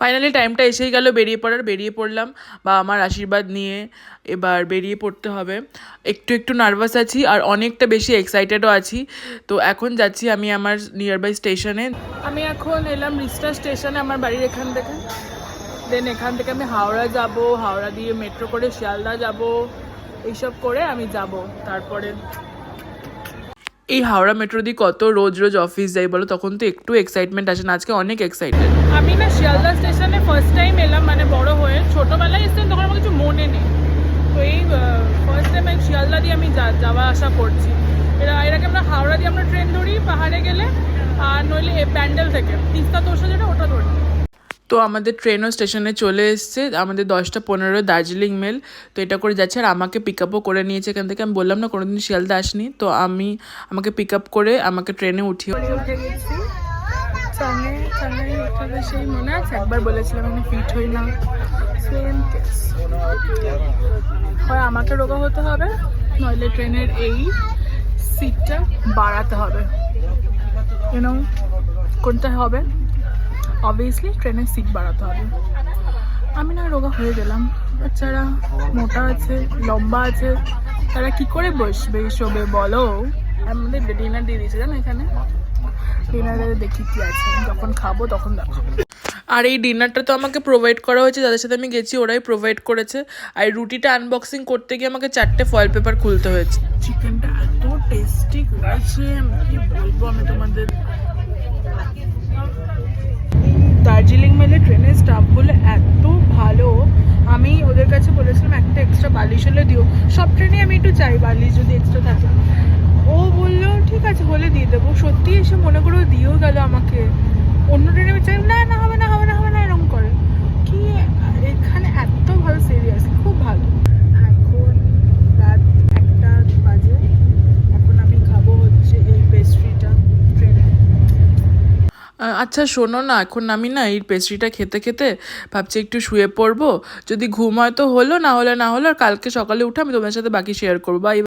Finally টাইমটা এসেই গেল বেরিয়ে পড়লাম বা আমার আশীর্বাদ নিয়ে এবার বেরিয়ে পড়তে হবে। একটু একটু নার্ভাস আছি আর অনেকটা বেশি এক্সাইটেডও আছি। তো এখন যাচ্ছি আমি আমার নিয়ারবাই স্টেশনে। আমি এখন এলাম রিস্টা স্টেশনে আমার বাড়ির এখান থেকে। দেন এখান থেকে আমি হাওড়া যাব, হাওড়া দিয়ে মেট্রো করে শিয়ালদা যাব, এইসব করে আমি যাব। তারপরে এই হাওড়া মেট্রো দিয়ে কত রোজ রোজ অফিস যাই বলো, তখন তো একটু এক্সাইটমেন্ট আসে না। আজকে অনেক এক্সাইটেড। আমি না শিয়ালদা স্টেশনে ফার্স্ট টাইম এলাম, মানে বড় হয়ে। ছোটোবেলায় এসেছিলাম তখন আমার কিছু মনে নেই। তো এই ফার্স্ট টাইম আমি শিয়ালদা দিয়ে আমি যাওয়া আসা করছি। এর আগে আমরা হাওড়া দিয়ে আমরা ট্রেন ধরি পাহাড়ে গেলে, আর নইলে প্যান্ডেল থেকে তিস্তা তোষা যেটা ওটা ধরি। তো আমাদের ট্রেনও স্টেশনে চলে এসছে, আমাদের 10:15 দার্জিলিং মেল। তো এটা করে যাচ্ছে আর আমাকে পিক আপও করে নিয়েছে এখান থেকে। আমি বললাম না কোনোদিন শিয়ালদা আসনি, তো আমাকে পিক আপ করে আমাকে ট্রেনে উঠে গেছি। সেই মনে আছে একবার বলেছিলাম আমি ফিট হই না, সেম কেস। হয় আমাকে রোগা হতে হবে, নইলে ট্রেনের এই সিটটা বাড়াতে হবে। কোনটা হবে? অবভিয়াসলি ট্রেনের সিট বাড়াতে হবে। আমি না রোগা হয়ে গেলাম, বাচ্চারা মোটা আছে, লম্বা আছে, তারা কি করে বসবে শোবে বলো? আমাদের ডিনার দিয়ে দিয়েছে জানো এখানে। ডিনারে দেখি কি আছে, যখন খাবো তখন দেখো। আর এই ডিনারটা তো আমাকে প্রোভাইড করা হয়েছে, যাদের সাথে আমি গেছি ওরাই প্রোভাইড করেছে। আর রুটিটা আনবক্সিং করতে গিয়ে আমাকে 4টে ফয়েল পেপার খুলতে হয়েছে। চিকেনটা এত টেস্টি করেছে কি বলবো আমি তোমাদের। দার্জিলিং মেলে ট্রেনের স্টাফগুলো এত ভালো। আমি ওদের কাছে বলেছিলাম একটা এক্সট্রা বালিশ হলে দিও। সব ট্রেনে আমি একটু চাই বালিশ যদি এক্সট্রা থাকে। ও বললো ঠিক আছে হলে দিয়ে দেবো। সত্যি এসে মনে করে দিয়েও গেল আমাকে। অন্য ট্রেনে আমি চাই না না হবে না হবে না হবে না এরকম করে কি। এখানে এত ভালো, সিরিয়াস খুব ভালো। এখন রাত 1টা বাজে। এখন আমি খাবো হচ্ছে এই পেস্ট্রিটা ট্রেনে। আচ্ছা শোনো না, এখন আমি না এই পেস্ট্রিটা খেতে খেতে ভাবছি একটু শুয়ে পড়বো। যদি ঘুম হয় তো হলো, না হলে আর কালকে সকালে উঠে আমি তোমার সাথে বাকি শেয়ার করবো।